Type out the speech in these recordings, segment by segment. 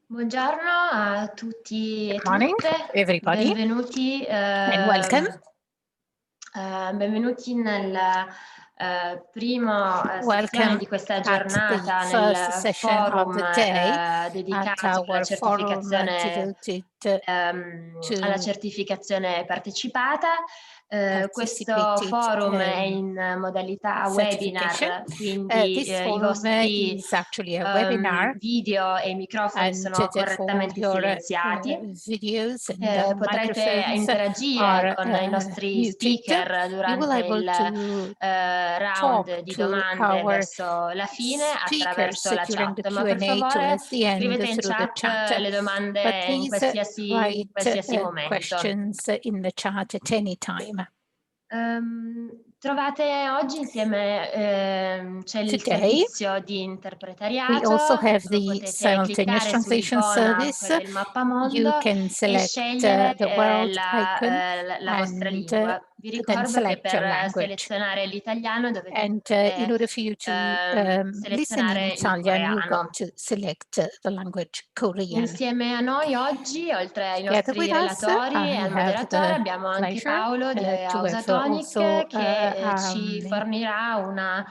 Buongiorno a tutti e Good morning, tutte, everybody, benvenuti, and welcome. Benvenuti nel primo sessione di questa giornata nel forum dedicato alla certificazione partecipata. Questo forum è in modalità webinar, quindi i vostri video e microfoni sono correttamente silenziati. Potrete interagire con i nostri speaker durante il round di domande verso la fine attraverso la chat, ma per favore scrivete in chat le domande in qualsiasi momento. Trovate oggi insieme c'è il servizio di interpretariato, potete cliccare sull'icona del mappamondo e scegliere la vostra lingua. Vi ricordo che per selezionare l'italiano dovete selezionare il coreano. Insieme a noi oggi, oltre ai nostri relatori e al moderatore, abbiamo anche Paolo di Oaxaca che ci fornirà una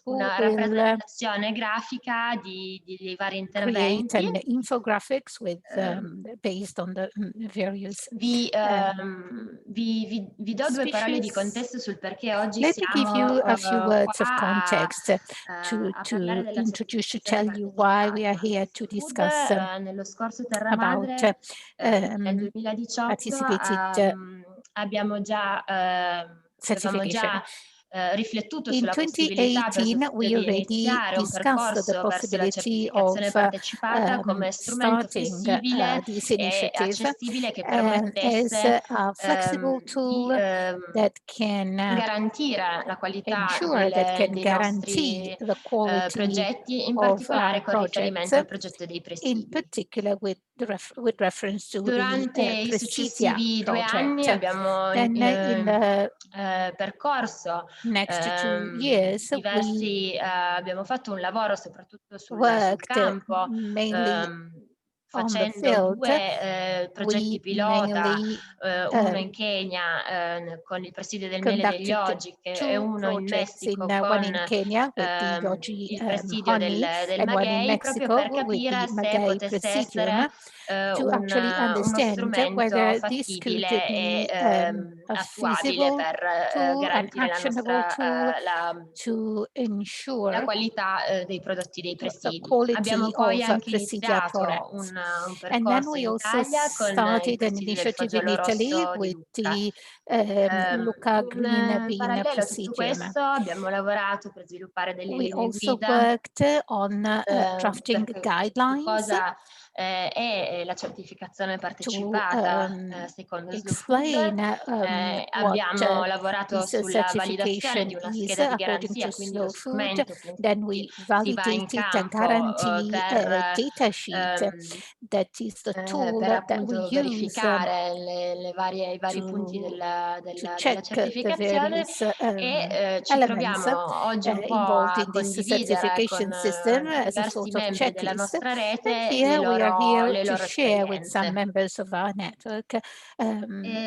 rappresentazione grafica dei vari interventi. Vi do due parole di contesto sul perché oggi siamo qua a parlare della certificazione partecipata. Nello scorso Terra Madre nel 2018 avevamo già riflettuto sulla possibilità per tutti di iniziare un percorso verso la certificazione partecipata come strumento flessibile e accessibile che permettesse di garantire la qualità dei nostri progetti, in particolare con riferimento al progetto dei presidi. Durante i successivi 2 anni abbiamo percorso abbiamo fatto un lavoro soprattutto sul campo, facendo 2 progetti pilota, uno in Kenya con il presidio del miele degli Ogiek e uno in Messico con il presidio del maguey, proprio per capire se potesse essere uno strumento fattibile e attuabile per garantire la qualità dei prodotti dei presidi. Abbiamo poi anche iniziato un percorso in Italia con il presidio del fagiolo rosso di Lucca. In parallelo a tutto questo abbiamo lavorato per sviluppare delle linee guida cosa è la certificazione partecipata secondo Slow Food. Abbiamo lavorato sulla validazione di una scheda di garanzia, quindi lo strumento con cui si va in campo per appunto verificare i vari punti della certificazione e ci troviamo oggi un po' a condividere con diversi membri della nostra rete le loro esperienze.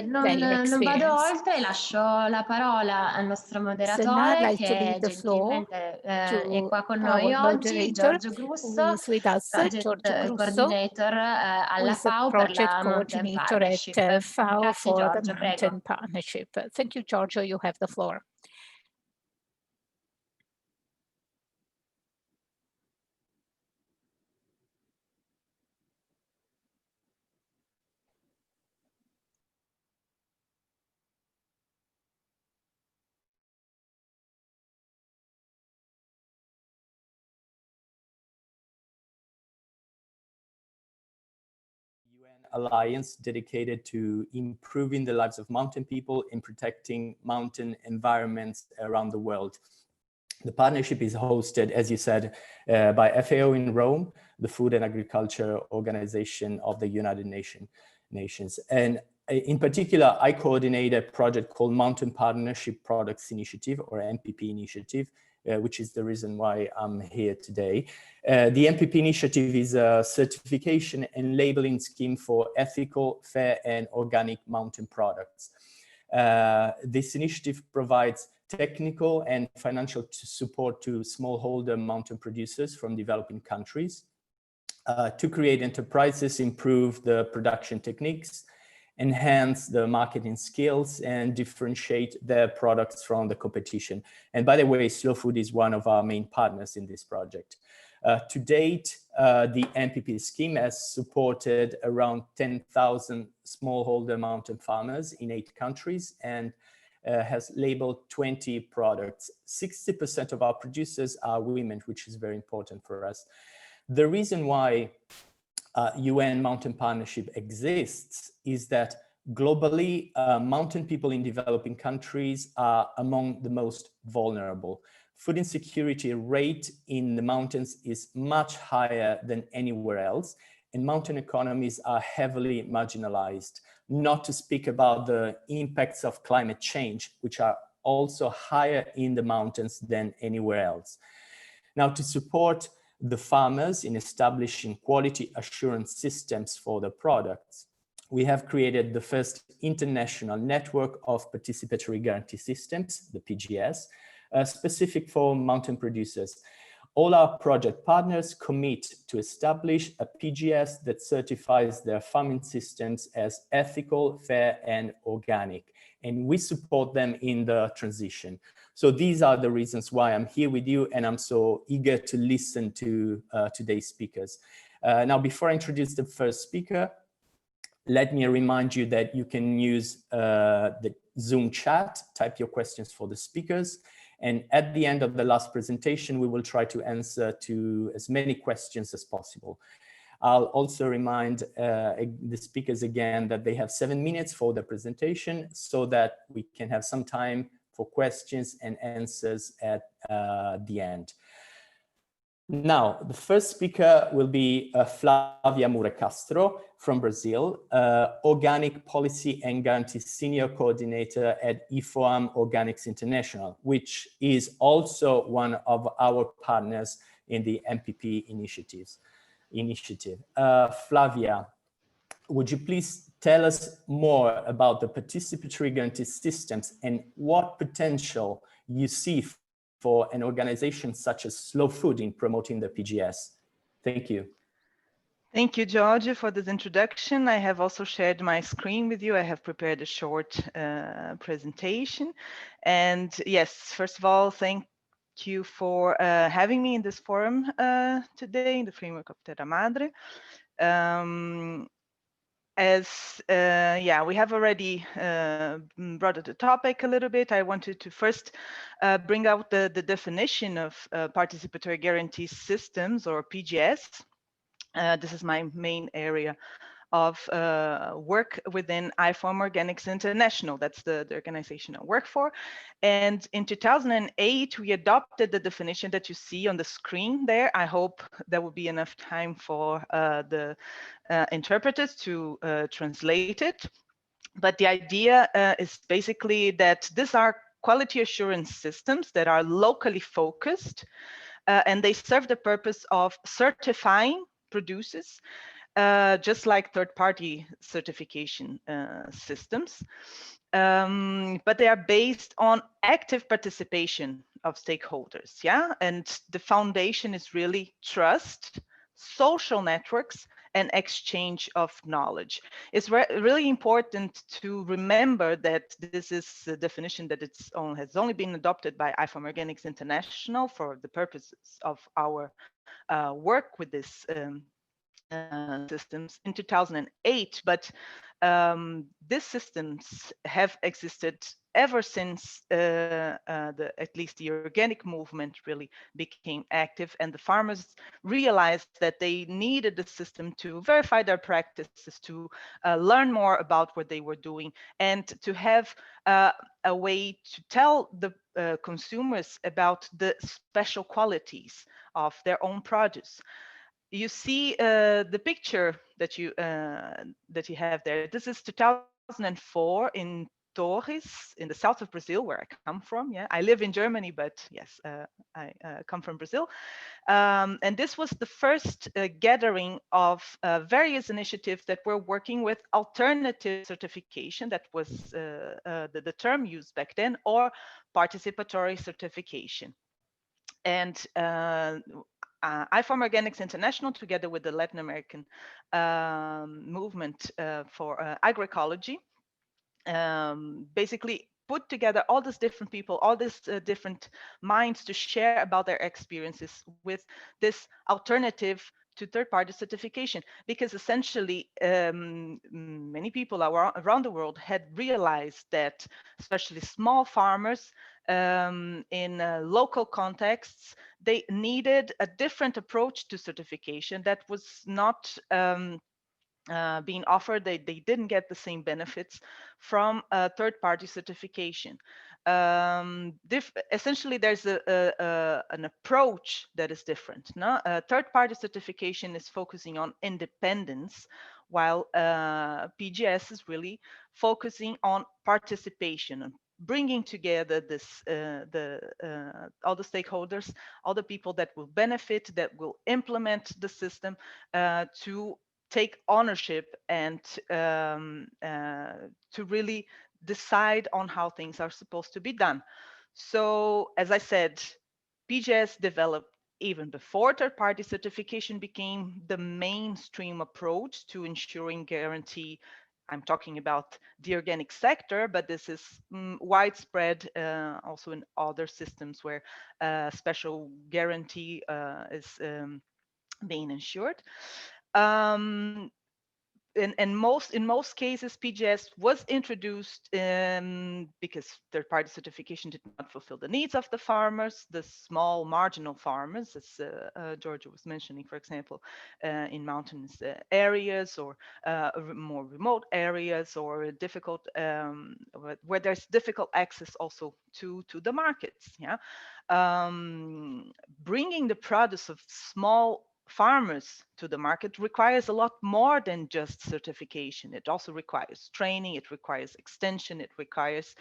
Non vado oltre, lascio la parola al nostro moderatore che gentilmente è qua con noi oggi, Giorgio Grusso, Project Coordinator alla FAO per la Mountain Partnership. Grazie Giorgio, prego. Thank you, Giorgio. You have the floor. Alliance dedicated to improving the lives of mountain people and protecting mountain environments around the world. The partnership is hosted, as you said, by FAO in Rome, the Food and Agriculture Organization of the United Nations. And in particular, I coordinate a project called Mountain Partnership Products Initiative, or MPP Initiative, which is the reason why I'm here today. The MPP initiative is a certification and labeling scheme for ethical, fair, and organic mountain products. This initiative provides technical and financial support to smallholder mountain producers from developing countries to create enterprises, improve the production techniques, enhance the marketing skills, and differentiate their products from the competition. And by the way, Slow Food is one of our main partners in this project. To date, the MPP scheme has supported around 10,000 smallholder mountain farmers in 8 countries and has labeled 20 products. 60% of our producers are women, which is very important for us. The reason why UN Mountain Partnership exists is that globally, mountain people in developing countries are among the most vulnerable. Food insecurity rate in the mountains is much higher than anywhere else, and mountain economies are heavily marginalized, not to speak about the impacts of climate change, which are also higher in the mountains than anywhere else. Now, to support the farmers in establishing quality assurance systems for the products, we have created the first international network of participatory guarantee systems, the PGS, specific for mountain producers. All our project partners commit to establish a PGS that certifies their farming systems as ethical, fair, and organic. And we support them in the transition. So these are the reasons why I'm here with you, and I'm so eager to listen to today's speakers. Now, before I introduce the first speaker, let me remind you that you can use the Zoom chat, type your questions for the speakers. And at the end of the last presentation, we will try to answer to as many questions as possible. I'll also remind the speakers again that they have 7 minutes for the presentation so that we can have some time for questions and answers at the end. Now, the first speaker will be Flavia Moura Castro from Brazil, Organic Policy and Guarantee Senior Coordinator at IFOAM Organics International, which is also one of our partners in the MPP initiative. Flavia, would you please tell us more about the participatory guarantee systems and what potential you see for an organization such as Slow Food in promoting the PGS? Thank you. Thank you, George, for this introduction. I have also shared my screen with you. I have prepared a short presentation. And yes, first of all, thank you for having me in this forum today in the framework of Terra Madre. We have already brought up the topic a little bit. I wanted to first bring out the definition of participatory guarantee systems, or PGS. This is my main area of work within IFOAM Organics International. That's the organization I work for. And in 2008, we adopted the definition that you see on the screen there. I hope there will be enough time for the interpreters to translate it. But the idea is basically that these are quality assurance systems that are locally focused, and they serve the purpose of certifying producers, just like third-party certification systems. But they are based on active participation of stakeholders, yeah? And the foundation is really trust, social networks, and exchange of knowledge. It's really important to remember that this is a definition that has only been adopted by IFOAM Organics International for the purposes of our work with this systems in 2008, but these systems have existed ever since at least the organic movement really became active, and the farmers realized that they needed the system to verify their practices, to learn more about what they were doing, and to have a way to tell the consumers about the special qualities of their own produce. You see the picture that you have there. This is 2004 in Torres in the south of Brazil, where I come from. Yeah, I live in Germany, but yes, I come from Brazil. And this was the first gathering of various initiatives that were working with alternative certification. That was the term used back then, or participatory certification. And IFOAM Organics International, together with the Latin American movement for agroecology, basically put together all these different people, all these different minds to share about their experiences with this alternative to third-party certification, because essentially many people around the world had realized that especially small farmers in local contexts, they needed a different approach to certification that was not being offered. They didn't get the same benefits from third-party certification. Essentially, there's an approach that is different. No? Third-party certification is focusing on independence, while PGS is really focusing on participation and bringing together this all the stakeholders, all the people that will benefit, that will implement the system to take ownership and to really decide on how things are supposed to be done. So, as I said, PGS developed even before third-party certification became the mainstream approach to ensuring guarantee. I'm talking about the organic sector, but this is widespread also in other systems where special guarantee is being ensured. In most cases, PGS was introduced because third-party certification did not fulfill the needs of the farmers, the small marginal farmers, as Georgia was mentioning, for example, in mountainous areas or more remote areas, or difficult where there's difficult access also to the markets. Yeah, bringing the produce of small farmers to the market requires a lot more than just certification. It also requires training, it requires extension, it requires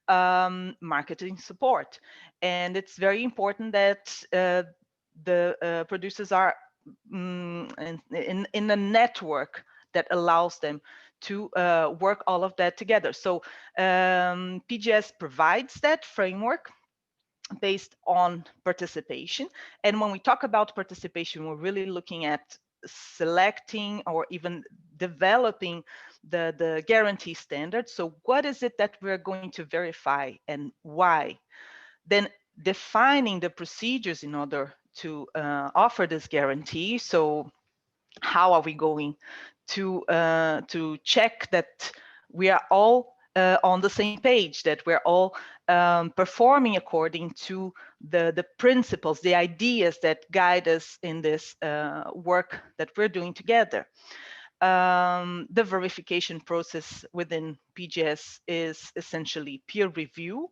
marketing support. And it's very important that the producers are in a network that allows them to work all of that together. So PGS provides that framework based on participation. And when we talk about participation, we're really looking at selecting or even developing the guarantee standard. So what is it that we're going to verify and why? Then defining the procedures in order to offer this guarantee. So how are we going to check that we are all on the same page, that we're all performing according to the principles, the ideas that guide us in this work that we're doing together. The verification process within PGS is essentially peer review,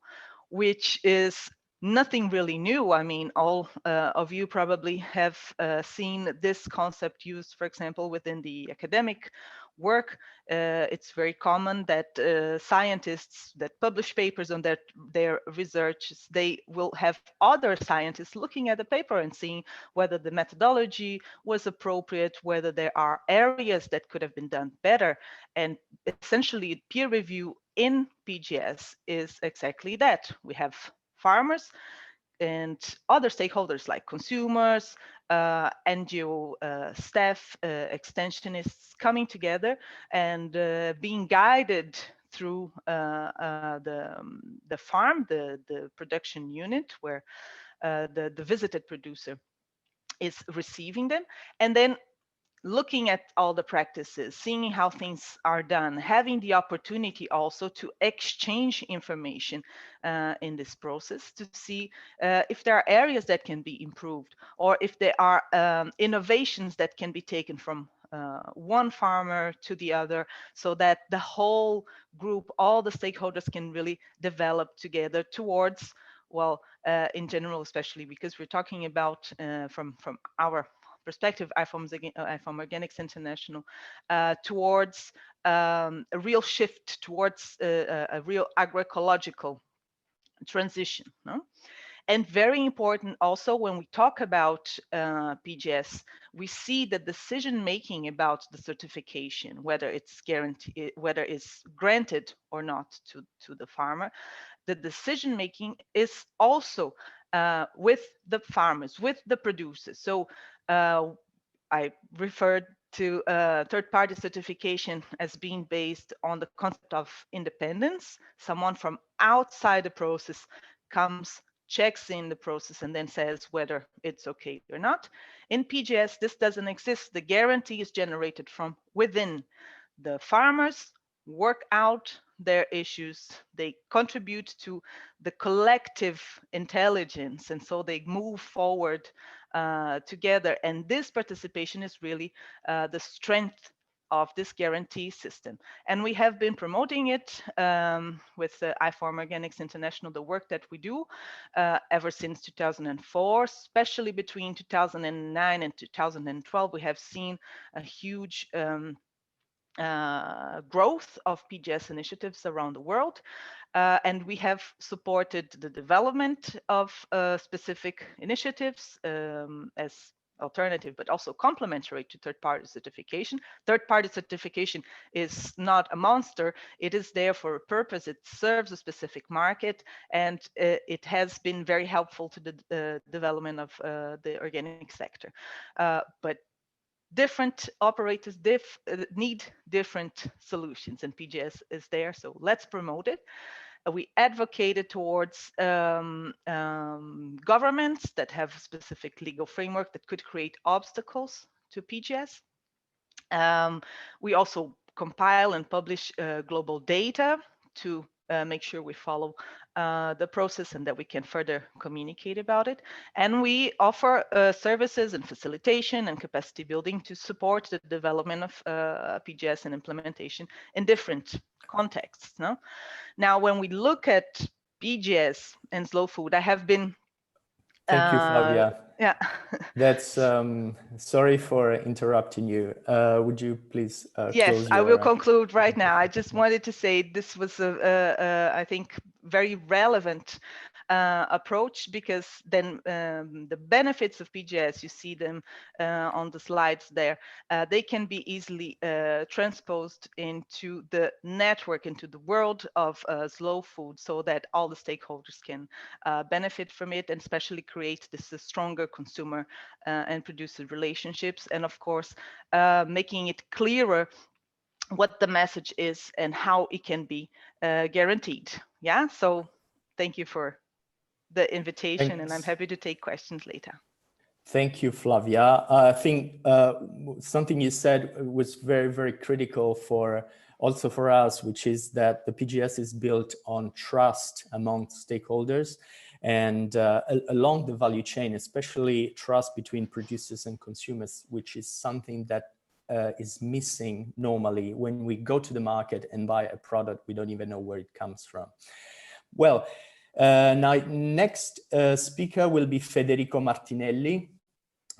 which is nothing really new. I mean, all of you probably have seen this concept used, for example, within the academic work. It's very common that scientists that publish papers on their research, they will have other scientists looking at the paper and seeing whether the methodology was appropriate, whether there are areas that could have been done better. And essentially, peer review in PGS is exactly that. We have farmers and other stakeholders like consumers, NGO staff, extensionists coming together and being guided through the farm, the production unit where the visited producer is receiving them, and then looking at all the practices, seeing how things are done, having the opportunity also to exchange information in this process to see if there are areas that can be improved, or if there are innovations that can be taken from one farmer to the other, so that the whole group, all the stakeholders can really develop together towards, well, in general, especially because we're talking about from our perspective, IFOAM Organics International, towards a real shift towards a real agroecological transition. No? And very important also, when we talk about PGS, we see the decision making about the certification, whether it's guaranteed, whether it's granted or not to the farmer. The decision making is also with the farmers, with the producers. So I referred to third-party certification as being based on the concept of independence. Someone from outside the process comes, checks in the process, and then says whether it's okay or not. In PGS, this doesn't exist. The guarantee is generated from within. The farmers work out their issues, they contribute to the collective intelligence, and so they move forward together. And this participation is really the strength of this guarantee system. And we have been promoting it with IFOAM Organics International, the work that we do ever since 2004, especially between 2009 and 2012. We have seen a huge growth of PGS initiatives around the world. And we have supported the development of specific initiatives as alternative, but also complementary to third-party certification. Third-party certification is not a monster. It is there for a purpose. It serves a specific market, and it has been very helpful to the development of the organic sector. But different operators need different solutions, and PGS is there, so let's promote it. We advocated towards governments that have a specific legal framework that could create obstacles to PGS. We also compile and publish global data to make sure we follow the process and that we can further communicate about it. And we offer services and facilitation and capacity building to support the development of PGS and implementation in different contexts. No? Now, when we look at PGS and slow food, I have been Thank you, Flavia. Yeah. That's sorry for interrupting you. Would you please Yes, I will conclude right now. I just wanted to say this was I think, very relevant approach, because then the benefits of PGS, you see them on the slides there, they can be easily transposed into the network, into the world of slow food, so that all the stakeholders can benefit from it, and especially create this stronger consumer and producer relationships, and of course making it clearer what the message is and how it can be guaranteed. Yeah, so thank you for the invitation. Thanks. And I'm happy to take questions later. Thank you, Flavia. I think something you said was very, very critical also for us, which is that the PGS is built on trust among stakeholders and along the value chain, especially trust between producers and consumers, which is something that is missing normally when we go to the market and buy a product. We don't even know where it comes from. Well, now next speaker will be Federico Martinelli.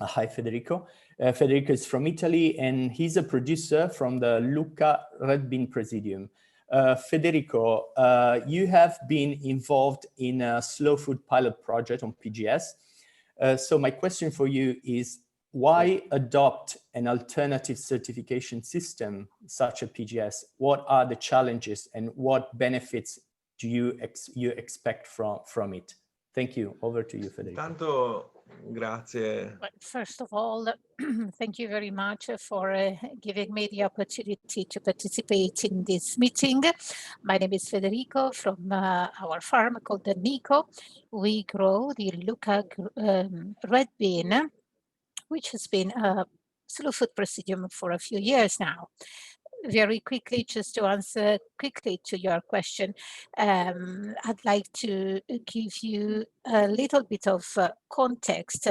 Hi, Federico. Federico is from Italy, and he's a producer from the Lucca Red Bean Presidium. Federico, you have been involved in a slow food pilot project on PGS. So my question for you is, why adopt an alternative certification system such as PGS? What are the challenges and what benefits do you expect from it? Thank you. Over to you, Federico. Tanto, grazie. First of all, thank you very much for giving me the opportunity to participate in this meeting. My name is Federico from our farm called the Nico. We grow the Lucca red bean, which has been a slow food presidium for a few years now. Very quickly, just to answer quickly to your question, I'd like to give you a little bit of context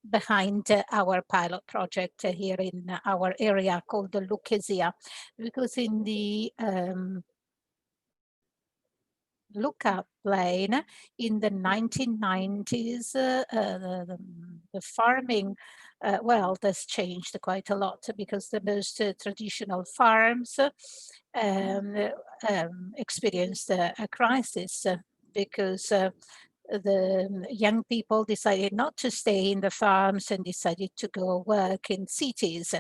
behind our pilot project here in our area called the Lucca, because in the Lucca plain in the 1990s. The farming world has changed quite a lot because the most traditional farms experienced a crisis because the young people decided not to stay in the farms and decided to go work in cities.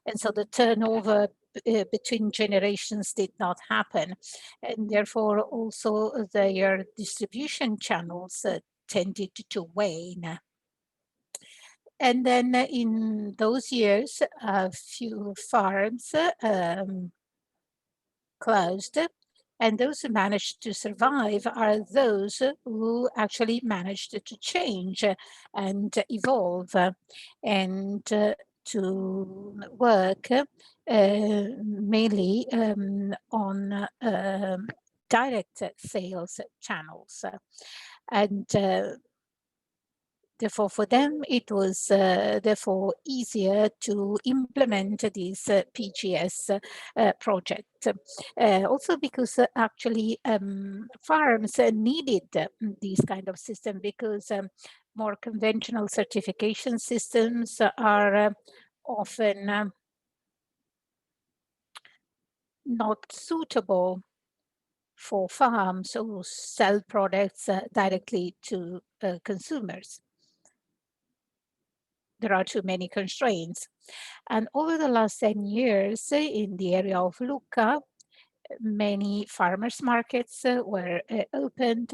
And so the turnover between generations did not happen. And therefore also their distribution channels tended to wane. And then in those years, a few farms closed, and those who managed to survive are those who actually managed to change and evolve and to work mainly on direct sales channels. And therefore, for them, it was therefore easier to implement this PGS project. Also because actually farms needed this kind of system because more conventional certification systems are often not suitable for farms who sell products directly to consumers. There are too many constraints. And over the last 10 years in the area of Lucca, many farmers markets were opened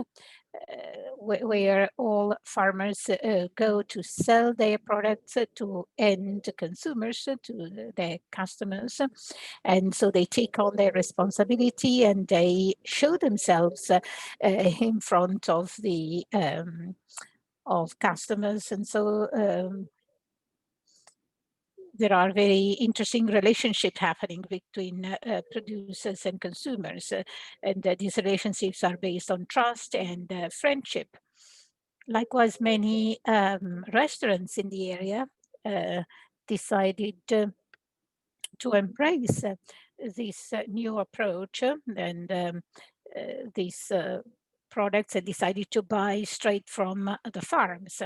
where all farmers go to sell their products to end consumers, to their customers. And so they take on their responsibility and they show themselves in front of the of customers. And so there are very interesting relationships happening between producers and consumers. And these relationships are based on trust and friendship. Likewise, many restaurants in the area decided to embrace this new approach and these products and decided to buy straight from the farms.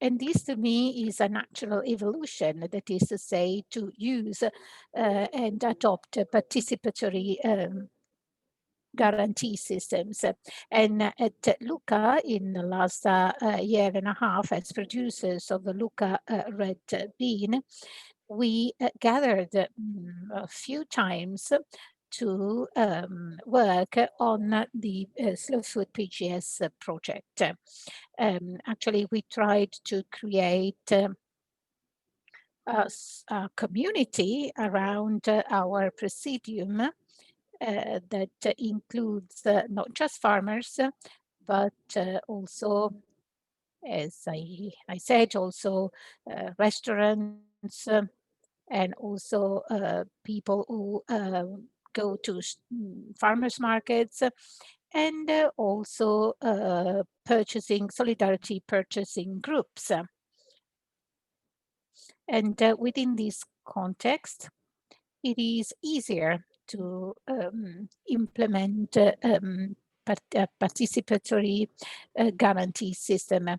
And this to me is a natural evolution, that is to say, to use and adopt participatory guarantee systems. And at Lucca, in the last year and a half, as producers of the Lucca red bean, we gathered a few times to work on the Slow Food PGS project. Actually, we tried to create a community around our presidium that includes not just farmers, but also, as I said, also restaurants and also people who go to farmers markets and also solidarity purchasing groups. And within this context, it is easier to implement participatory guarantee system.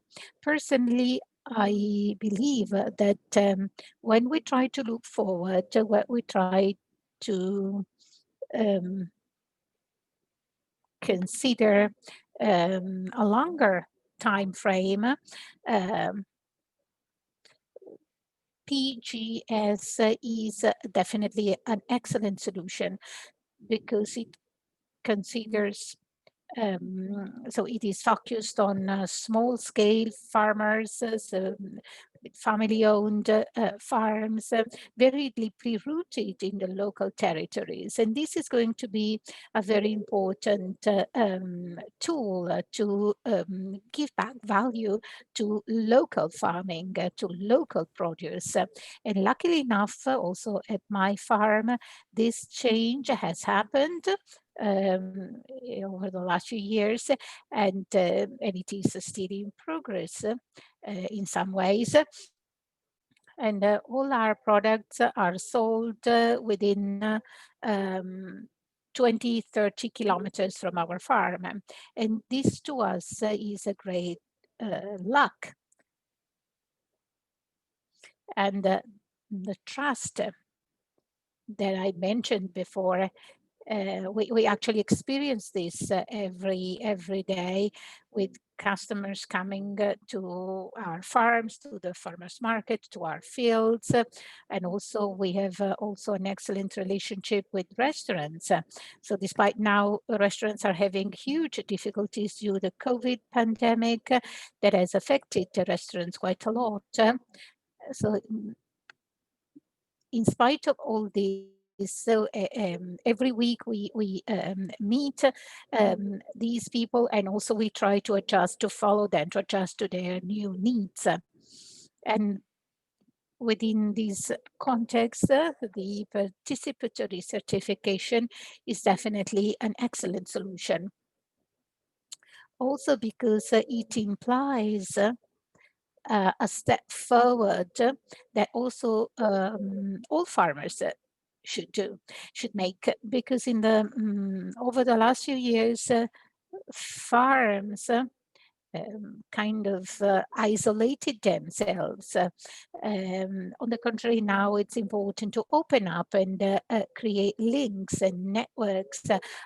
Personally, I believe that when we try to look forward, what we try to consider a longer time frame, PGS is definitely an excellent solution because it considers so it is focused on small scale farmers, so family-owned farms, very deeply rooted in the local territories. And this is going to be a very important tool to give back value to local farming, to local produce. And luckily enough, also at my farm, this change has happened over the last few years, and it is still in progress in some ways. And all our products are sold within 20, 30 kilometers from our farm. And this to us is a great luck. And the trust that I mentioned before, we actually experience this every day with customers coming to our farms, to the farmers market, to our fields. And also we have also an excellent relationship with restaurants. So despite now restaurants are having huge difficulties due to the COVID pandemic that has affected the restaurants quite a lot. So in spite of all this, so every week we meet these people, and also we try to adjust, to follow them, to adjust to their new needs. And within this context, the participatory certification is definitely an excellent solution. Also because it implies a step forward that also all farmers should make, because in the over the last few years, farms kind of isolated themselves. On the contrary, now it's important to open up and create links and networks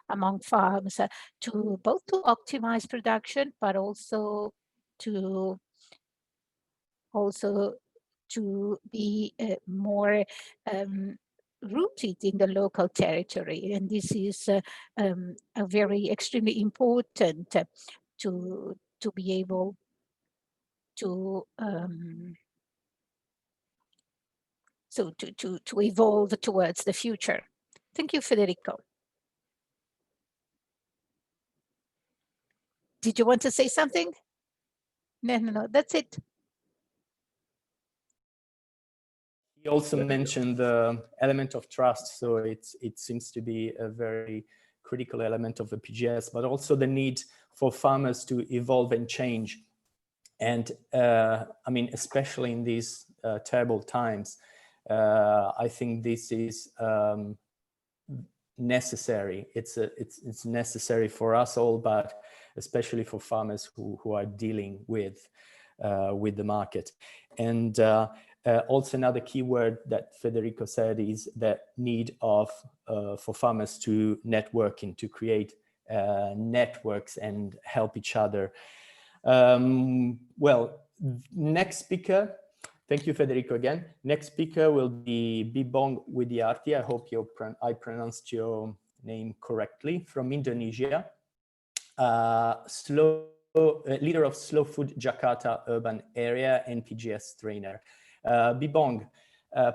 among farms to both to optimize production, but also to be more rooted in the local territory. And this is a very extremely important to be able to to evolve towards the future. Thank you, Federico. Did you want to say something? No, that's it. He also mentioned the element of trust, so it seems to be a very critical element of the PGS, but also the need for farmers to evolve and change. And I mean, especially in these terrible times, I think this is necessary. It's necessary for us all, but especially for farmers who are dealing with the market. And also another key word that Federico said is the need of for farmers to networking, to create networks and help each other. Well, next speaker, thank you, Federico, again. Next speaker will be Bibong Widiarti. I hope I pronounced your name correctly, from Indonesia. Leader of Slow Food Jakarta urban area and PGS trainer. Bibong,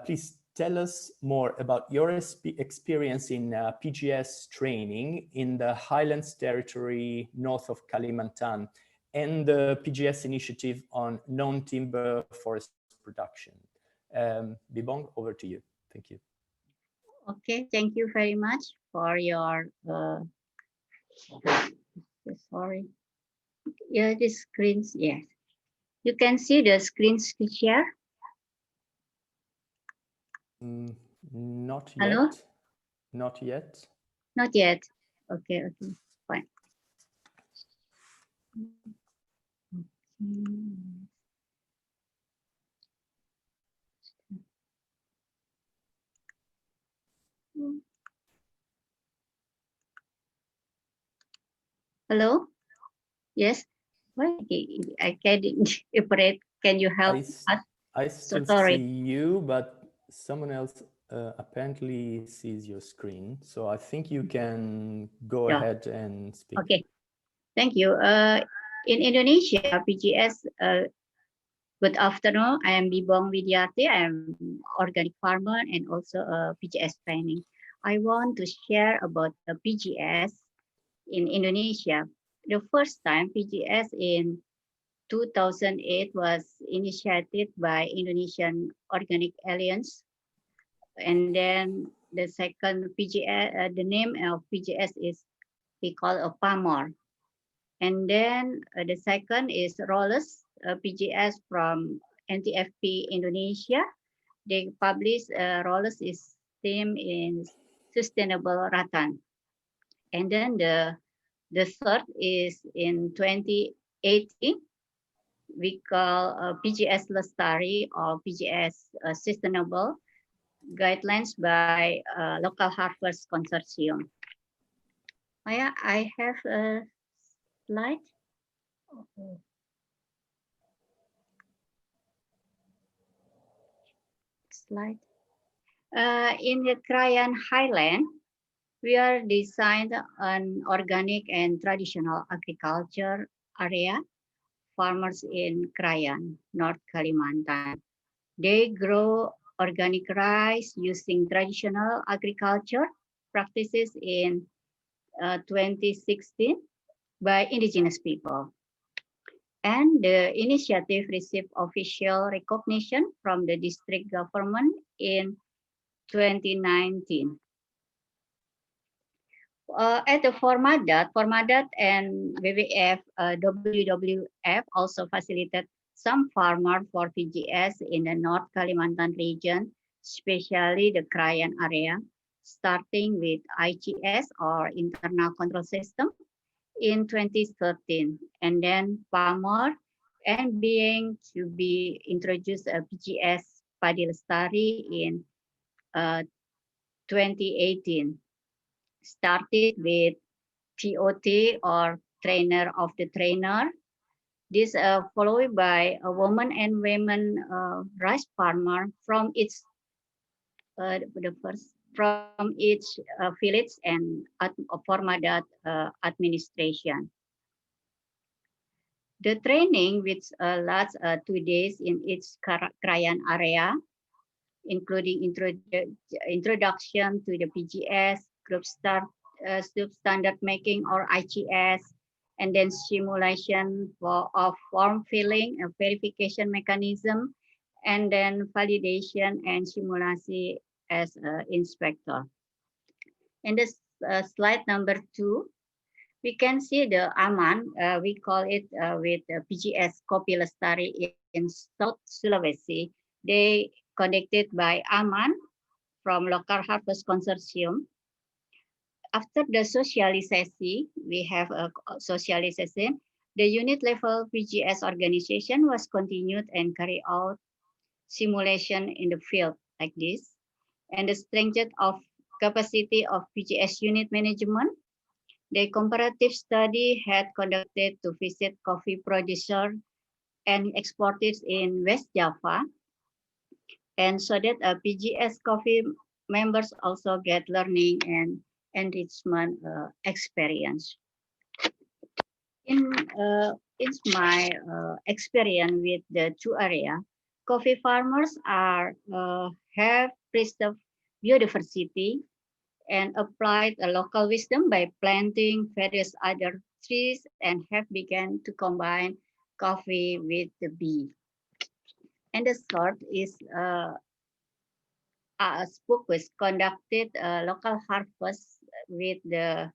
please tell us more about your experience in PGS training in the Highlands territory north of Kalimantan and the PGS initiative on non-timber forest production. Bibong, over to you. Thank you. Okay, thank you very much for your, sorry. Yeah, the screens, yes. You can see the screens share? Not yet. Hello? Not yet. Not yet. Okay, okay, fine. Hello? Yes. Why I can't operate? Can you help us? I still see you, but someone else apparently sees your screen. So I think you can go ahead and speak. Okay. Thank you. In Indonesia, PGS, good afternoon. I am Bibong Widiarti. I am organic farmer and also a PGS training. I want to share about the PGS in Indonesia. The first time PGS in 2008 was initiated by Indonesian Organic Alliance. And then the second PGS, the name of PGS is, we call a PAMOR. And then the second is Rollers, PGS from NTFP Indonesia. They publish Rollers is theme in sustainable rattan. And then the third is in 2018, we call PGS Lestari or PGS Sustainable Guidelines by Local Harvest Consortium. Maya, I have a slide. Slide. In the Krayan Highland, we are designed an organic and traditional agriculture area. Farmers in Krayan, North Kalimantan. They grow organic rice using traditional agriculture practices in 2016 by indigenous people. And the initiative received official recognition from the district government in 2019. At the Formadat and WWF, WWF also facilitated some farmers for PGS in the North Kalimantan region, especially the Krayan area, starting with ICS or Internal Control System in 2013, and then Palmer and being to be introduced a PGS Padi Lestari in 2018. Started with TOT or trainer of the trainer. This followed by a woman and women rice farmer from each from each village and Formadat administration. The training, which lasts 2 days in each Krayan area, including introduction to the PGS, group standard making or IGS, and then simulation of form filling, a verification mechanism, and then validation and simulation as inspector. In this slide number 2, we can see the Aman, we call it with PGS Kopi Lestari in South Sulawesi. They conducted by Aman from Local Harvest Consortium. After the socialization, we have a socialization. The unit level PGS organization was continued and carried out simulation in the field like this. And the strength of capacity of PGS unit management. The comparative study had conducted to visit coffee producer and exporters in West Java. And so that PGS coffee members also get learning and enrichment experience. In my experience with the 2 areas, coffee farmers have preserved biodiversity and applied a local wisdom by planting various other trees and have begun to combine coffee with the bee. And the third is a spook was conducted local harvest with the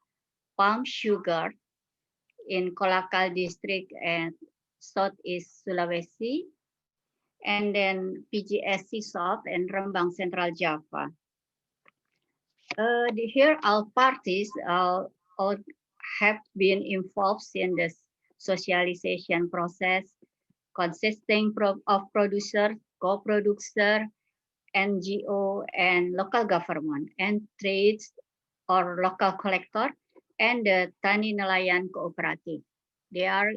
palm sugar in Kolakal district and Southeast Sulawesi, and then PGS Sea Salt and Rembang Central Java. Here all parties all have been involved in the socialization process consisting of producer, co-producer, NGO, and local government, and trades or local collector, and the Tani Nelayan Cooperative. They are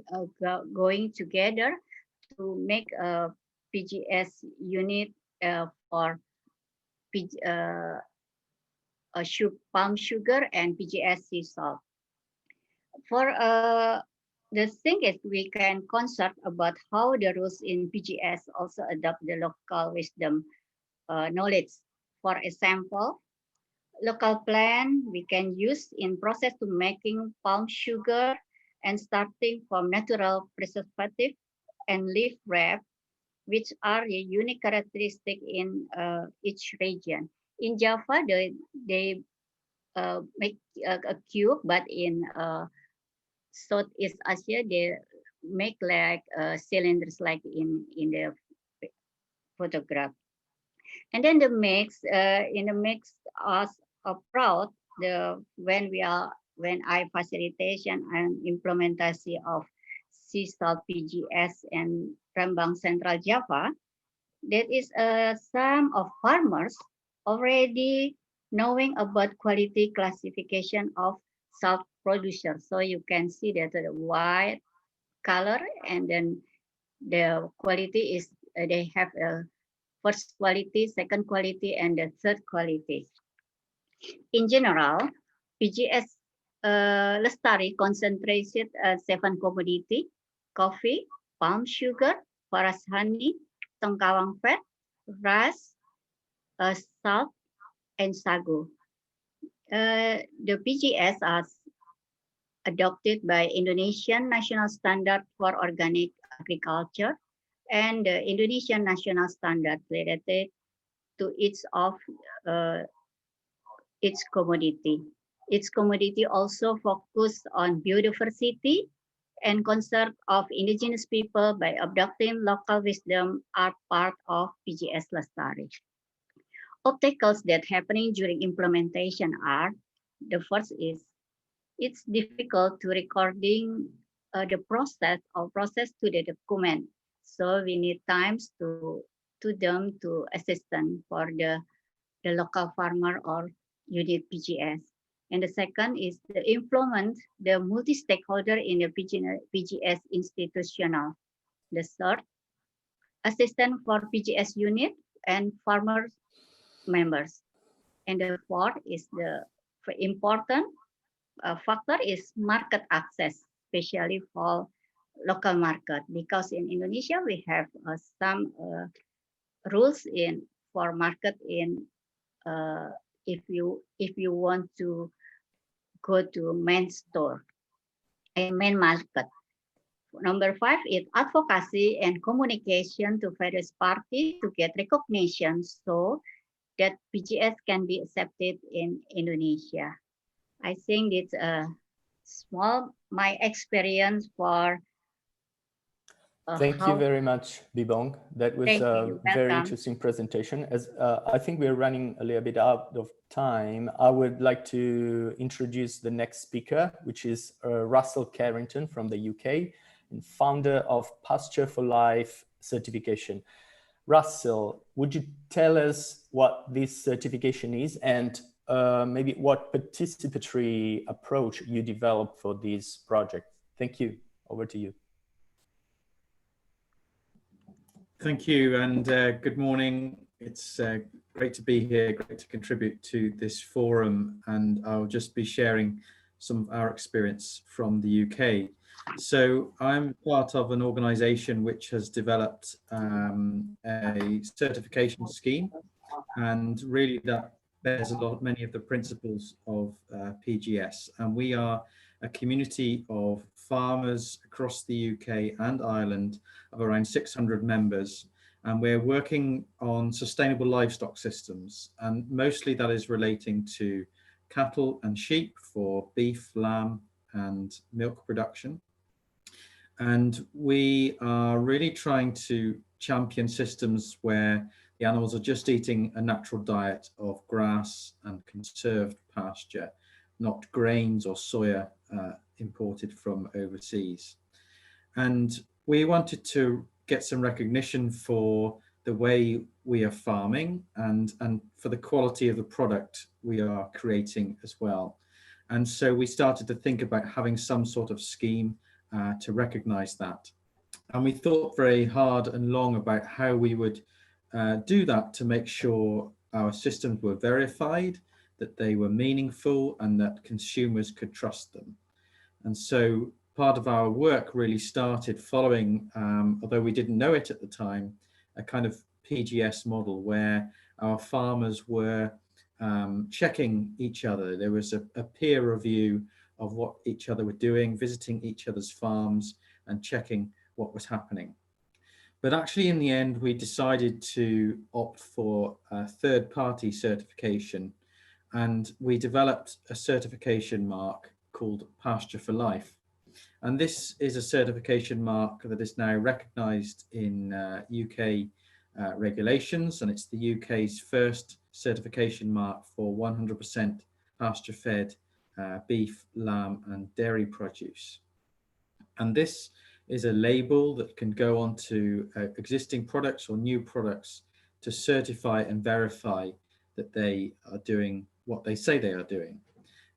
going together to make a PGS unit for palm sugar and PGS sea salt. For the thing is, we can consult about how the rules in PGS also adopt the local wisdom knowledge. For example, local plant we can use in process to making palm sugar and starting from natural preservative and leaf wrap, which are a unique characteristic in each region. In Java, they make a cube, but in Southeast Asia, they make like cylinders like in the photograph. And then the mix, in the mix as a proud, when we are when I facilitation and implementation of sea salt PGS and Rembang Central Java, that is some of farmers already knowing about quality classification of salt producers. So you can see that the white color, and then the quality is they have a first quality, second quality, and the third quality. In general, PGS Lestari concentrated 7 commodity: coffee, palm sugar, forest honey, tongkawang fat, rice, salt, and sago. The PGS are adopted by Indonesian National Standard for Organic Agriculture and the Indonesian National Standard related to each of its commodity. Its commodity also focus on biodiversity and concern of indigenous people by adopting local wisdom are part of PGS Lestari. Obstacles that happening during implementation are, the first is, it's difficult to recording the process to the document. So we need times to them to assistant for the local farmer or unit PGS. And the second is the implement the multi-stakeholder in the PGS institutional. The third, assistant for PGS unit and farmer members. And the fourth is the important factor is market access, especially for local market, because in Indonesia we have some rules in for market in if you want to go to main store and main market. Number 5 is advocacy and communication to various parties to get recognition so that PGS can be accepted in Indonesia. I think it's a small my experience for. Thank you very much, Bibong. That was a very interesting presentation. As I think we're running a little bit out of time, I would like to introduce the next speaker, which is Russell Carrington from the UK and founder of Pasture for Life certification. Russell, would you tell us what this certification is and maybe what participatory approach you developed for this project? Thank you. Over to you. Thank you, and good morning. It's great to be here, great to contribute to this forum, and I'll just be sharing some of our experience from the UK. So I'm part of an organisation which has developed a certification scheme, and really that bears many of the principles of PGS, and we are a community of farmers across the UK and Ireland of around 600 members, and we're working on sustainable livestock systems, and mostly that is relating to cattle and sheep for beef, lamb and milk production. And we are really trying to champion systems where the animals are just eating a natural diet of grass and conserved pasture, not grains or soya imported from overseas. And we wanted to get some recognition for the way we are farming and for the quality of the product we are creating as well. And so we started to think about having some sort of scheme to recognize that. And we thought very hard and long about how we would do that to make sure our systems were verified, that they were meaningful, and that consumers could trust them. And so part of our work really started following, although we didn't know it at the time, a kind of PGS model where our farmers were checking each other. There was a peer review of what each other were doing, visiting each other's farms and checking what was happening. But actually in the end, we decided to opt for a third-party certification, and we developed a certification mark called Pasture for Life. And this is a certification mark that is now recognized in UK regulations, and it's the UK's first certification mark for 100% pasture-fed beef, lamb, and dairy produce. And this is a label that can go onto existing products or new products to certify and verify that they are doing what they say they are doing.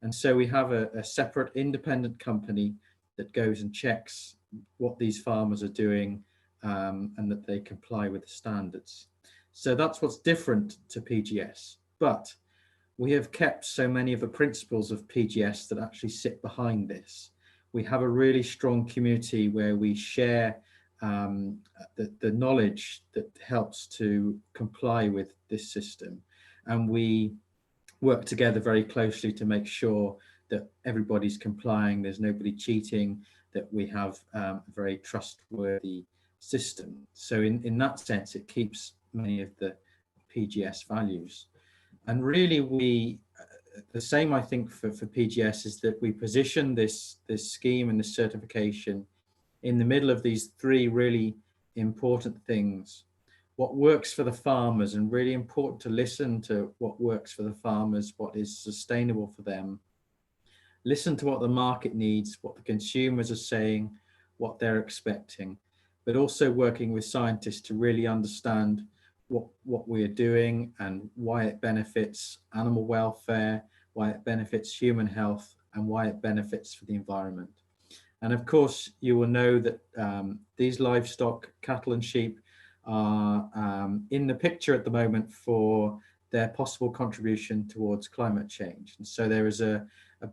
And so we have a separate independent company that goes and checks what these farmers are doing and that they comply with the standards. So that's what's different to PGS. But we have kept so many of the principles of PGS that actually sit behind this. We have a really strong community where we share the knowledge that helps to comply with this system. And we work together very closely to make sure that everybody's complying, there's nobody cheating, that we have a very trustworthy system. So in that sense, it keeps many of the PGS values. And really the same I think for PGS is that we position this scheme and this certification in the middle of these three really important things. What works for the farmers, and really important to listen to what works for the farmers, what is sustainable for them. Listen to what the market needs, what the consumers are saying, what they're expecting, but also working with scientists to really understand what we're doing and why it benefits animal welfare, why it benefits human health, and why it benefits for the environment. And of course, you will know that these livestock, cattle and sheep, are in the picture at the moment for their possible contribution towards climate change. And so there is a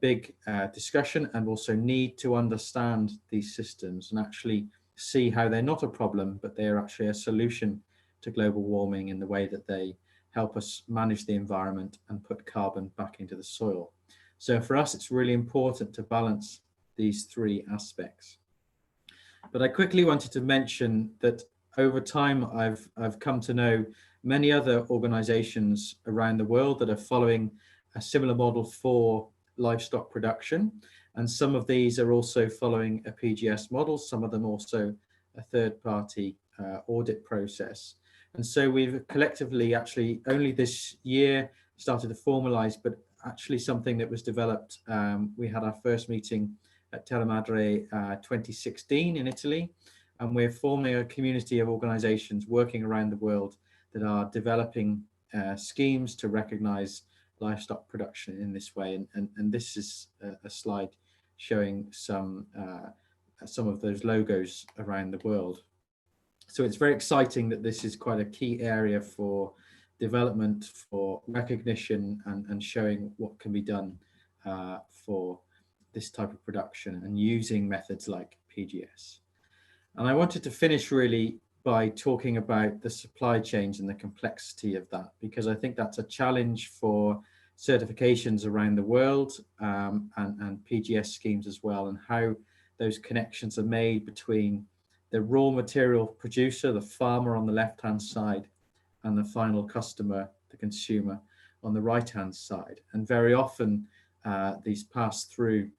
big discussion and also need to understand these systems and actually see how they're not a problem, but they are actually a solution to global warming in the way that they help us manage the environment and put carbon back into the soil. So for us, it's really important to balance these three aspects. But I quickly wanted to mention that over time, I've come to know many other organizations around the world that are following a similar model for livestock production. And some of these are also following a PGS model, some of them also a third-party audit process. And so we've collectively actually only this year started to formalize, but actually something that was developed. We had our first meeting at Terra Madre 2016 in Italy, and we're forming a community of organizations working around the world that are developing schemes to recognize livestock production in this way. And this is a slide showing some of those logos around the world. So it's very exciting that this is quite a key area for development, for recognition, and showing what can be done for this type of production and using methods like PGS. And I wanted to finish really by talking about the supply chains and the complexity of that, because I think that's a challenge for certifications around the world and PGS schemes as well, and how those connections are made between the raw material producer, the farmer on the left-hand side, and the final customer, the consumer, on the right-hand side. And very often these pass through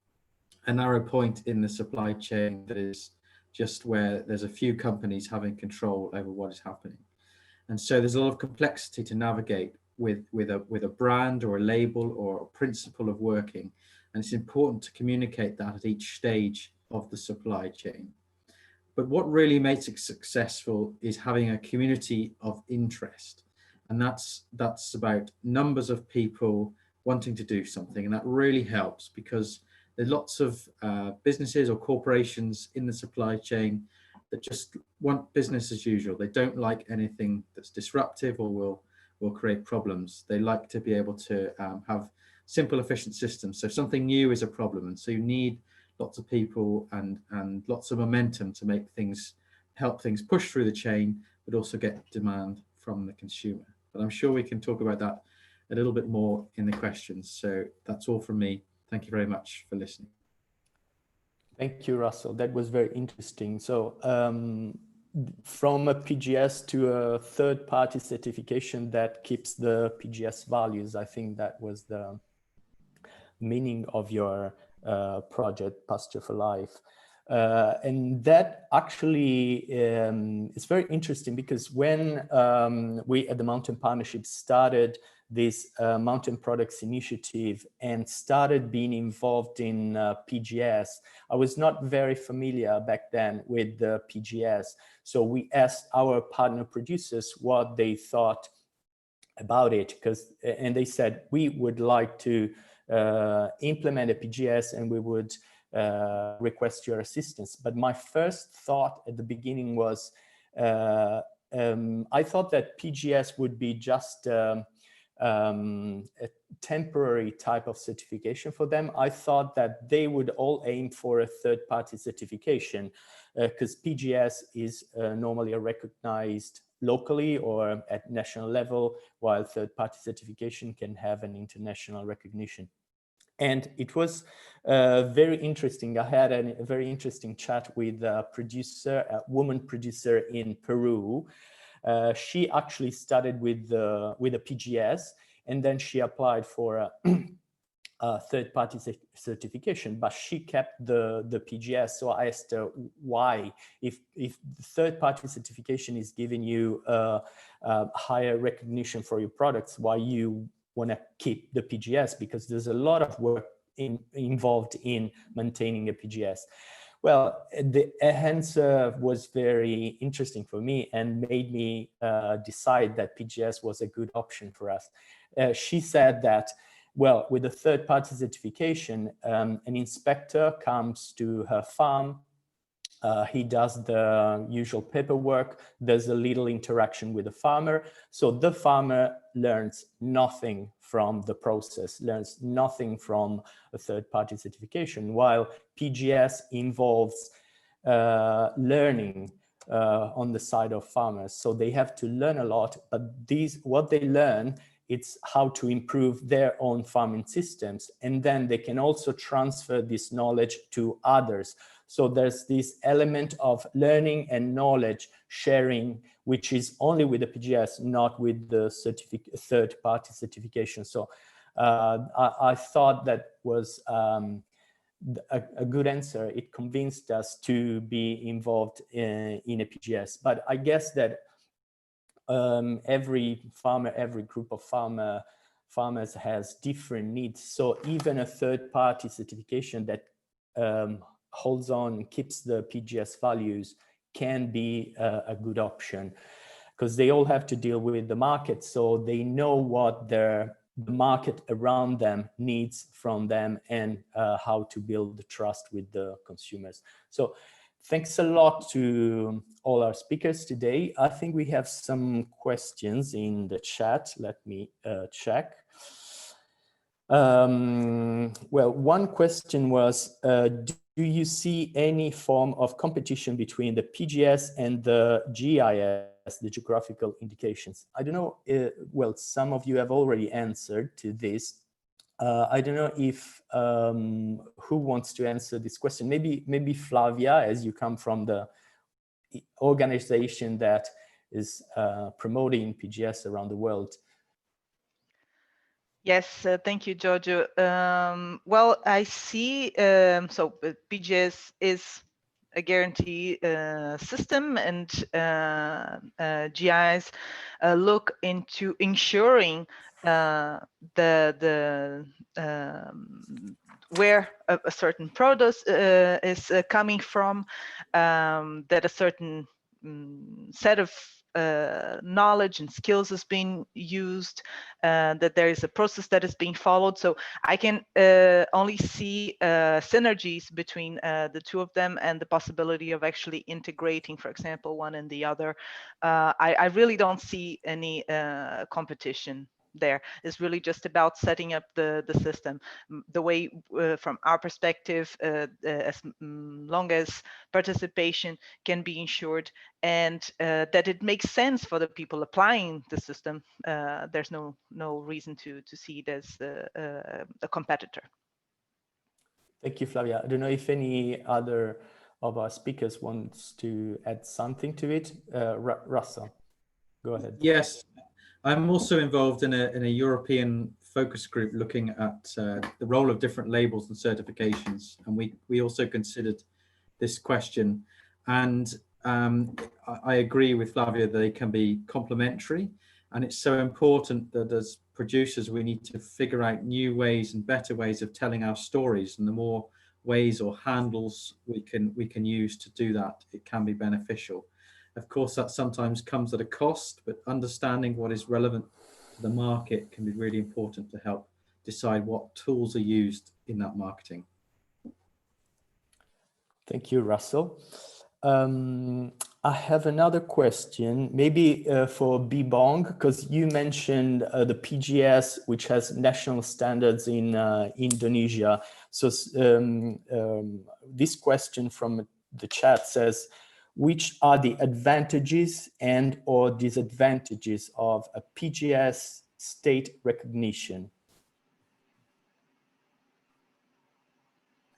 a narrow point in the supply chain that is just where there's a few companies having control over what is happening. And so there's a lot of complexity to navigate with a brand or a label or a principle of working. And it's important to communicate that at each stage of the supply chain. But what really makes it successful is having a community of interest. And that's about numbers of people wanting to do something. And that really helps, because there's lots of businesses or corporations in the supply chain that just want business as usual. They don't like anything that's disruptive or will create problems. They like to be able to have simple, efficient systems. So something new is a problem. And so you need lots of people and lots of momentum to make things, help things push through the chain, but also get demand from the consumer. But I'm sure we can talk about that a little bit more in the questions. So that's all from me. Thank you very much for listening. Thank you, Russell. That was very interesting. So from a PGS to a third-party certification that keeps the PGS values, I think that was the meaning of your project, Pasture for Life. And that actually is very interesting, because when we at the Mountain Partnership started this Mountain Products Initiative and started being involved in PGS, I was not very familiar back then with the PGS. So we asked our partner producers what they thought about it, and they said, we would like to implement a PGS and we would request your assistance. But my first thought at the beginning was, I thought that PGS would be just a temporary type of certification for them. I thought that they would all aim for a third-party certification, because PGS is normally recognized locally or at national level, while third-party certification can have an international recognition. And it was very interesting. I had a very interesting chat with a woman producer in Peru. She actually started with a PGS, and then she applied for a third-party certification, but she kept the PGS. So I asked her why, if the third-party certification is giving you a higher recognition for your products, why you want to keep the PGS, because there's a lot of work involved in maintaining a PGS. Well, the answer was very interesting for me and made me decide that PGS was a good option for us. She said that, well, with a third-party certification, an inspector comes to her farm. He does the usual paperwork. There's a little interaction with the farmer. So the farmer learns nothing from the process, learns nothing from a third-party certification, while PGS involves learning on the side of farmers. So they have to learn a lot, but what they learn, it's how to improve their own farming systems. And then they can also transfer this knowledge to others. So there's this element of learning and knowledge sharing, which is only with the PGS, not with the third-party certification. So I thought that was a good answer. It convinced us to be involved in a PGS. But I guess that every farmer, every group of farmers has different needs. So even a third-party certification that holds on and keeps the PGS values can be a good option, because they all have to deal with the market. So they know what the market around them needs from them, and how to build the trust with the consumers. So thanks a lot to all our speakers today. I think we have some questions in the chat. Let me check. Well, one question was, do you see any form of competition between the PGS and the GIS, the geographical indications? I don't know, well, some of you have already answered to this. I don't know if, who wants to answer this question? Maybe Flavia, as you come from the organization that is promoting PGS around the world. Yes, thank you, Giorgio. Well, I see, so PGS is a guarantee system, and GIs look into ensuring where a certain product is coming from, that a certain set of knowledge and skills is being used, that there is a process that is being followed. So I can only see synergies between the two of them, and the possibility of actually integrating, for example, one and the other. I really don't see any competition there. It's really just about setting up the system the way, from our perspective, as long as participation can be ensured, and that it makes sense for the people applying the system. There's no reason to see it as a competitor. Thank you, Flavia. I don't know if any other of our speakers wants to add something to it. Russell, go ahead. Yes, I'm also involved in a European focus group looking at the role of different labels and certifications, and we also considered this question. And I agree with Flavia that they can be complementary. And it's so important that as producers, we need to figure out new ways and better ways of telling our stories. And the more ways or handles we can use to do that, it can be beneficial. Of course, that sometimes comes at a cost, but understanding what is relevant to the market can be really important to help decide what tools are used in that marketing. Thank you, Russell. I have another question, maybe for Bibong, because you mentioned the PGS, which has national standards in Indonesia. So this question from the chat says, which are the advantages and or disadvantages of a PGS state recognition?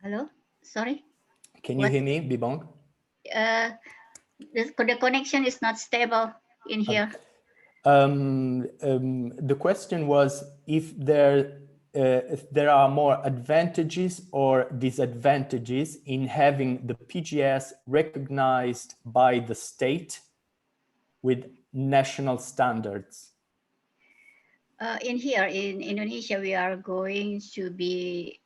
Hello, sorry. Can you hear me, Bibong? The connection is not stable in here. The question was if there are more advantages or disadvantages in having the PGS recognized by the state with national standards. In here in Indonesia, we are going to be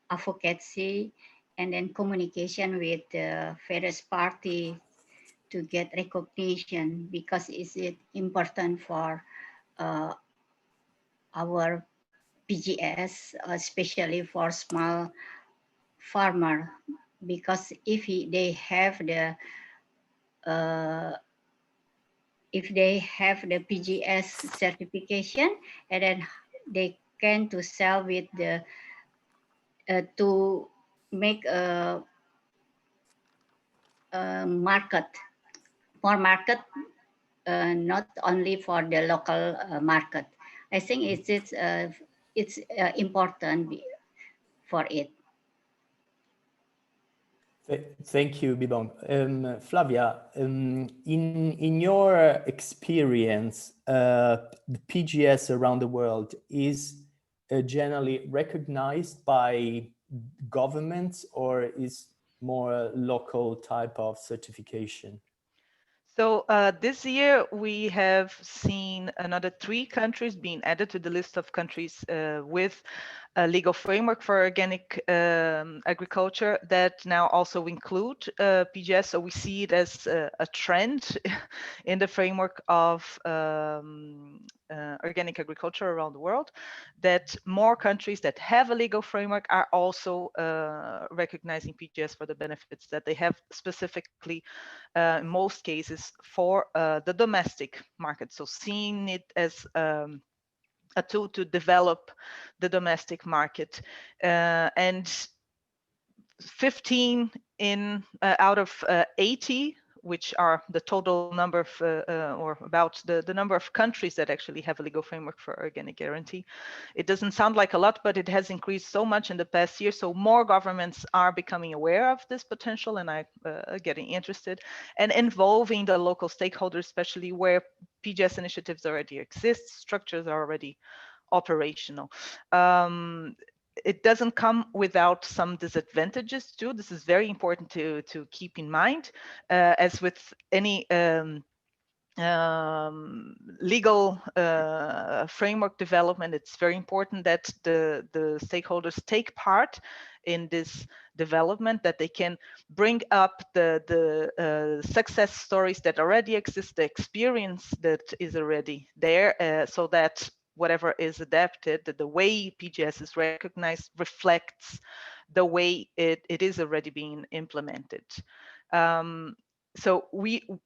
advocacy and then communication with the various parties to get recognition, because it's important for our PGS, especially for small farmer, because if they have the PGS certification, and then they can to sell with the to make a market, more market, not only for the local market. I think it's important for it. Thank you, Bibong. Flavia, in your experience, the PGS around the world is generally recognized by governments, or is more a local type of certification? So this year we have seen another 3 countries being added to the list of countries with a legal framework for organic agriculture that now also include PGS. So we see it as a trend in the framework of organic agriculture around the world, that more countries that have a legal framework are also recognizing PGS for the benefits that they have, specifically in most cases for the domestic market. So seeing it as a tool to develop the domestic market, and 15 out of 80, which are the total number of, or about the number of countries that actually have a legal framework for organic guarantee. It doesn't sound like a lot, but it has increased so much in the past year. So more governments are becoming aware of this potential and are getting interested and involving the local stakeholders, especially where PGS initiatives already exist, structures are already operational. It doesn't come without some disadvantages too. This is very important to keep in mind. As with any legal framework development, it's very important that the stakeholders take part in this development, that they can bring up the success stories that already exist, the experience that is already there, so that whatever is adapted, that the way PGS is recognized reflects the way it is already being implemented. So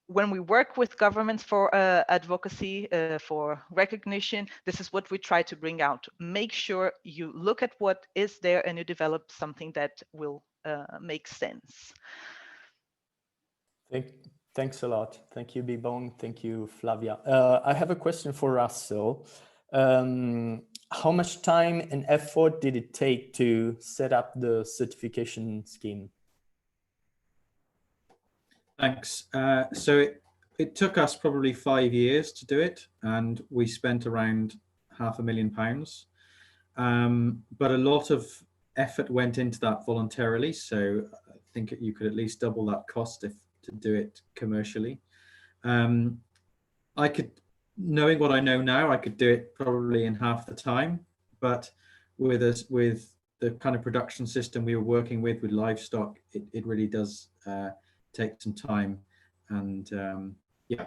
when we work with governments for advocacy, for recognition, this is what we try to bring out. Make sure you look at what is there and you develop something that will make sense. Thanks a lot. Thank you, Bibong. Thank you, Flavia. I have a question for Russell. How much time and effort did it take to set up the certification scheme? Thanks. So it took us probably 5 years to do it, and we spent around £500,000. But a lot of effort went into that voluntarily. So think you could at least double that cost if to do it commercially. I could, knowing what I know now, I could do it probably in half the time, but with the kind of production system we were working with livestock, it really does take some time, and yeah,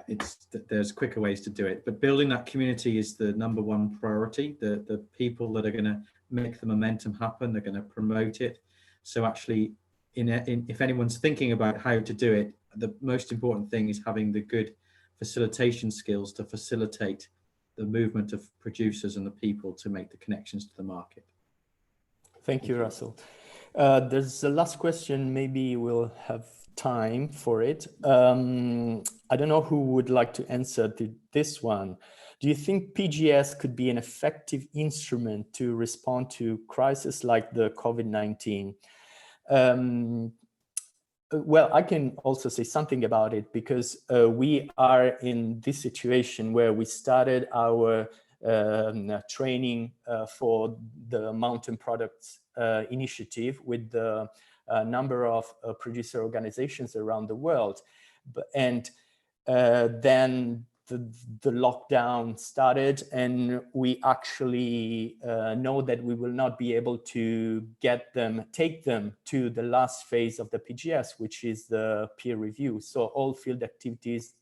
there's quicker ways to do it. But building that community is the #1 priority. The people that are going to make the momentum happen, they're going to promote it. So actually, if anyone's thinking about how to do it, the most important thing is having the good facilitation skills to facilitate the movement of producers and the people to make the connections to the market. Thank you, Russell. There's the last question. Maybe we'll have time for it. I don't know who would like to answer to this one. Do you think PGS could be an effective instrument to respond to crises like the COVID-19? Well, I can also say something about it, because we are in this situation where we started our training for the Mountain Products Initiative with the number of producer organizations around the world. And then the lockdown started, and we actually know that we will not be able to take them to the last phase of the PGS, which is the peer review. So all field activities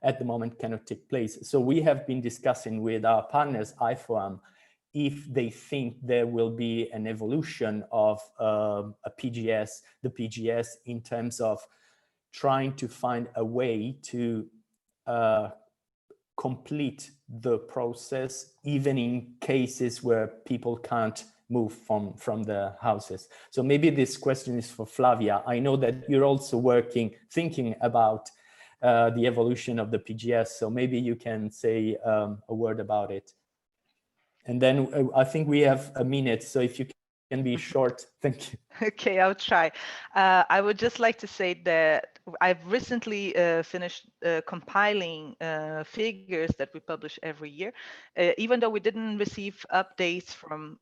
at the moment cannot take place. So we have been discussing with our partners, IFOAM, if they think there will be an evolution of the PGS in terms of trying to find a way to complete the process, even in cases where people can't move from the houses. So maybe this question is for Flavia. I know that you're also thinking about the evolution of the PGS, so maybe you can say a word about it. And then I think we have a minute, so if you can be short, thank you. Okay, I'll try. I would just like to say that I've recently finished compiling figures that we publish every year. Even though we didn't receive updates from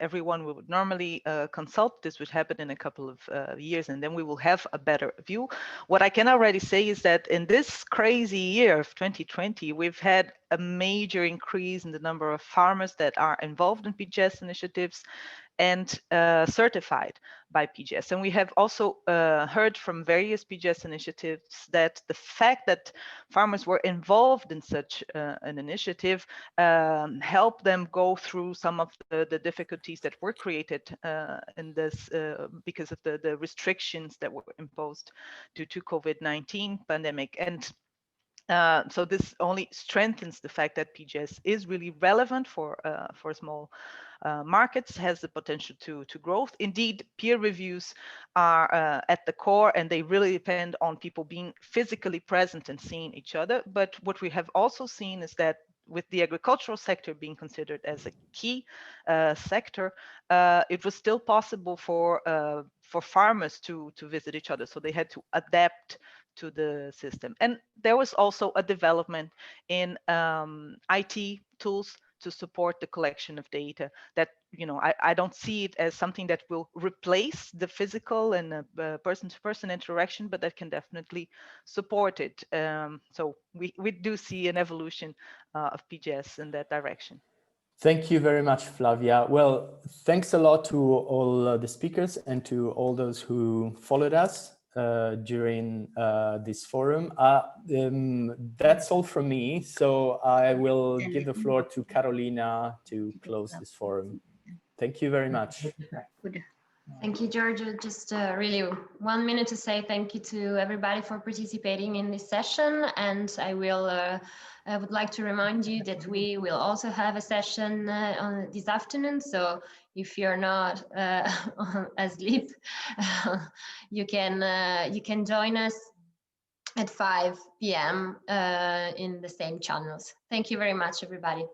everyone we would normally consult, this would happen in a couple of years, and then we will have a better view. What I can already say is that in this crazy year of 2020, we've had a major increase in the number of farmers that are involved in PGS initiatives and certified by PGS. And we have also heard from various PGS initiatives that the fact that farmers were involved in such an initiative helped them go through some of the difficulties that were created in this because of the restrictions that were imposed due to COVID-19 pandemic. And so this only strengthens the fact that PGS is really relevant for small markets, has the potential to growth. Indeed, peer reviews are at the core, and they really depend on people being physically present and seeing each other. But what we have also seen is that with the agricultural sector being considered as a key sector, it was still possible for farmers to visit each other. So they had to adapt to the system. And there was also a development in IT tools to support the collection of data that, you know, I don't see it as something that will replace the physical and person-to-person interaction, but that can definitely support it. So we do see an evolution of PGS in that direction. Thank you very much, Flavia. Well, thanks a lot to all the speakers and to all those who followed us during this forum. That's all from me. So I will give the floor to Carolina to close this forum. Thank you very much. Thank you, Giorgio. Just really 1 minute to say thank you to everybody for participating in this session. And I would like to remind you that we will also have a session on this afternoon. So if you're not asleep, you can join us at 5 p.m. In the same channels. Thank you very much, everybody.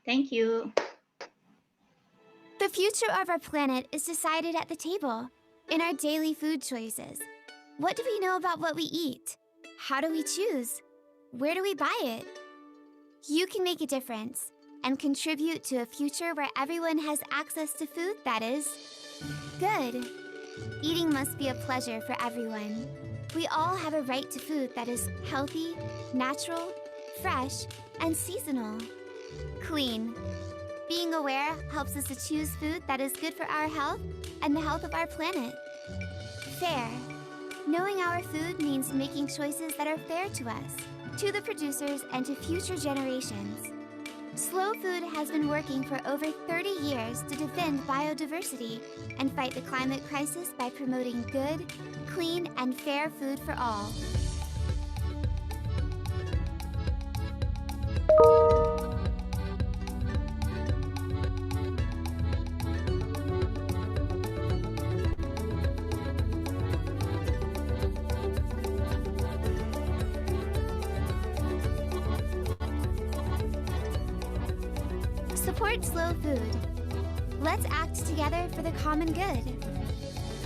Thank you. The future of our planet is decided at the table, in our daily food choices. What do we know about what we eat? How do we choose? Where do we buy it? You can make a difference, and contribute to a future where everyone has access to food that is good. Eating must be a pleasure for everyone. We all have a right to food that is healthy, natural, fresh, and seasonal. Clean. Being aware helps us to choose food that is good for our health and the health of our planet. Fair. Knowing our food means making choices that are fair to us, to the producers, and to future generations. Slow Food has been working for over 30 years to defend biodiversity and fight the climate crisis by promoting good, clean, and fair food for all. Support Slow Food. Let's act together for the common good.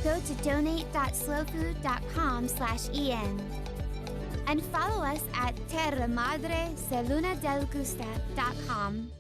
Go to donate.slowfood.com/en and follow us at terramadreselunadelgusta.com.